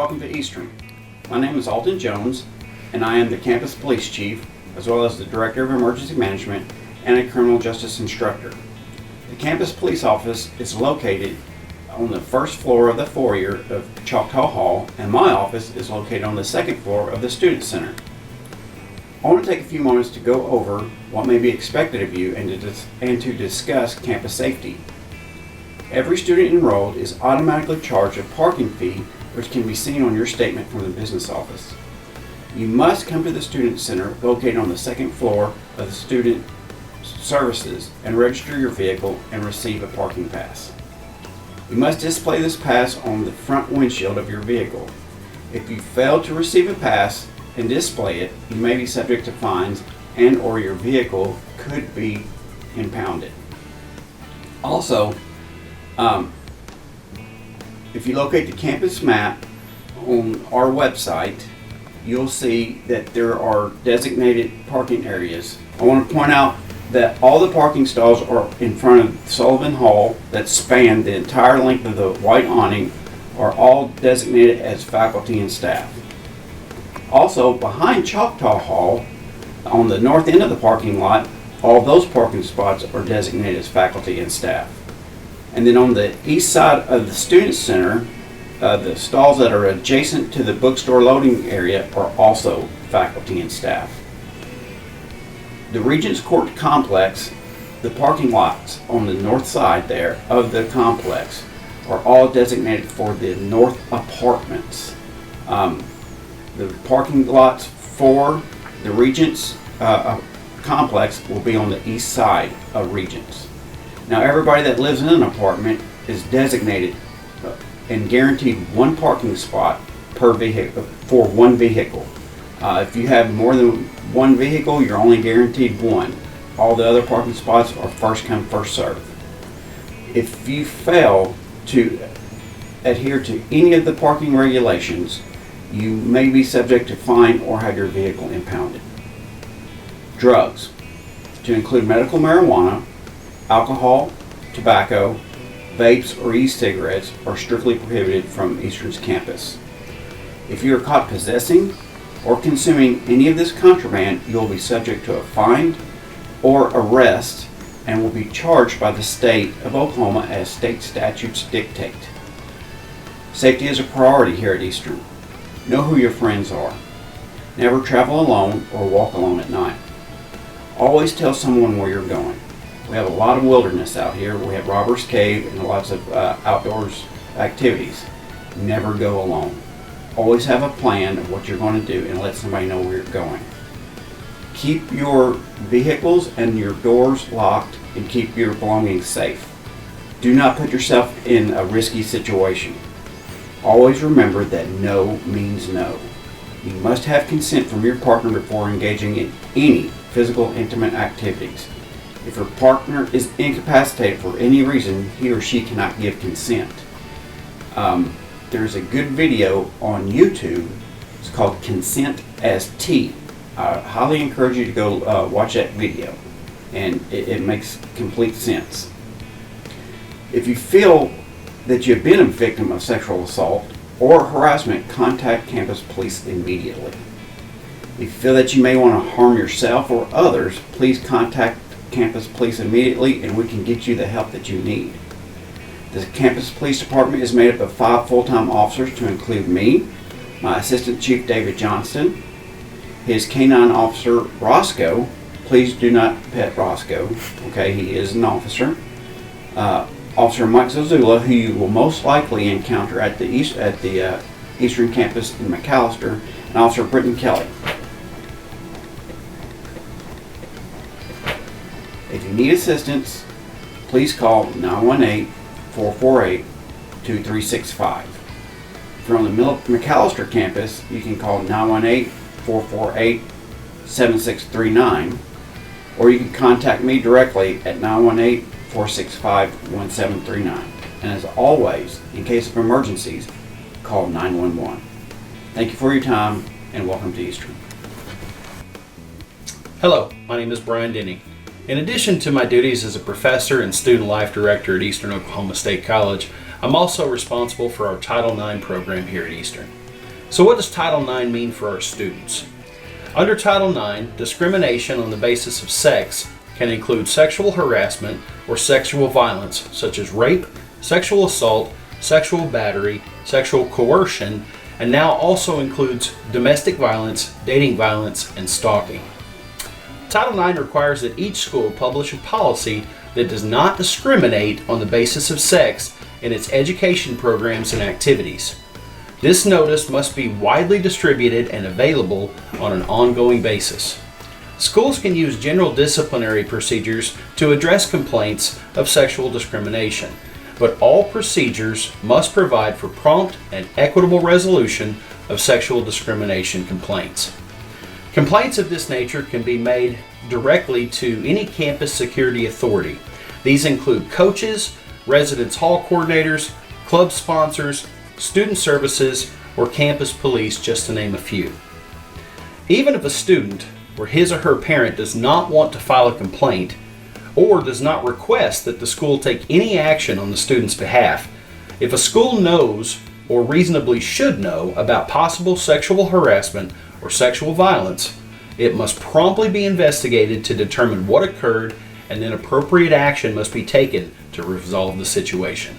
welcome to Eastern. My name is Alton Jones, and I am the campus police chief, as well as the director of emergency management and a criminal justice instructor. The campus police office is located on the first floor of the foyer of Choctaw Hall, and my office is located on the second floor of the Student Center. I want to take a few moments to go over what may be expected of you and to discuss campus safety. Every student enrolled is automatically charged a parking fee, which can be seen on your statement from the business office. You must come to the Student Center located on the second floor of the Student Services and register your vehicle and receive a parking pass. You must display this pass on the front windshield of your vehicle. If you fail to receive a pass and display it, you may be subject to fines and or your vehicle could be impounded. Also, if you locate the campus map on our website, you'll see that there are designated parking areas. I want to point out that all the parking stalls are in front of Sullivan Hall that span the entire length of the white awning are all designated as faculty and staff. Also, behind Choctaw Hall, on the north end of the parking lot, all those parking spots are designated as faculty and staff. And then on the east side of the Student Center, the stalls that are adjacent to the bookstore loading area are also faculty and staff. The Regents Court complex, the parking lots on the north side there of the complex are all designated for the north apartments. The parking lots for the Regents complex will be on the east side of Regents. Now, everybody that lives in an apartment is designated and guaranteed one parking spot per vehicle for one vehicle. If you have more than one vehicle, you're only guaranteed one. All the other parking spots are first come, first served. If you fail to adhere to any of the parking regulations, you may be subject to fine or have your vehicle impounded. Drugs, to include medical marijuana, alcohol, tobacco, vapes, or e-cigarettes are strictly prohibited from Eastern's campus. If you are caught possessing or consuming any of this contraband, you will be subject to a fine or arrest and will be charged by the state of Oklahoma as state statutes dictate. Safety is a priority here at Eastern. Know who your friends are. Never travel alone or walk alone at night. Always tell someone where you're going. We have a lot of wilderness out here. We have Robbers Cave and lots of outdoors activities. Never go alone. Always have a plan of what you're going to do and let somebody know where you're going. Keep your vehicles and your doors locked and keep your belongings safe. Do not put yourself in a risky situation. Always remember that no means no. You must have consent from your partner before engaging in any physical intimate activities. If your partner is incapacitated for any reason, he or she cannot give consent. There's a good video on YouTube. It's called Consent as T. I highly encourage you to go watch that video, and it makes complete sense. If you feel that you've been a victim of sexual assault or harassment, contact campus police immediately. If you feel that you may want to harm yourself or others, please contact campus police immediately and we can get you the help that you need. The campus police department is made up of 5 full-time officers to include me, my assistant chief David Johnston, his canine officer Roscoe. Please do not pet Roscoe, okay, he is an officer. Officer Mike Zazula, who you will most likely encounter at the Eastern campus in McAllister, and Officer Britton Kelley. If you need assistance, please call 918-448-2365. If you're on the McAllister campus, you can call 918-448-7639, or you can contact me directly at 918-465-1739. And as always, in case of emergencies, call 911. Thank you for your time and welcome to Eastern. Hello, my name is Brian Denny. In addition to my duties as a professor and student life director at Eastern Oklahoma State College, I'm also responsible for our Title IX program here at Eastern. So what does Title IX mean for our students? Under Title IX, discrimination on the basis of sex can include sexual harassment or sexual violence, such as rape, sexual assault, sexual battery, sexual coercion, and now also includes domestic violence, dating violence, and stalking. Title IX requires that each school publish a policy that does not discriminate on the basis of sex in its education programs and activities. This notice must be widely distributed and available on an ongoing basis. Schools can use general disciplinary procedures to address complaints of sexual discrimination, but all procedures must provide for prompt and equitable resolution of sexual discrimination complaints. Complaints of this nature can be made directly to any campus security authority. These include coaches, residence hall coordinators, club sponsors, student services, or campus police, just to name a few. Even if a student or his or her parent does not want to file a complaint or does not request that the school take any action on the student's behalf, if a school knows or reasonably should know about possible sexual harassment or sexual violence, it must promptly be investigated to determine what occurred, and then appropriate action must be taken to resolve the situation.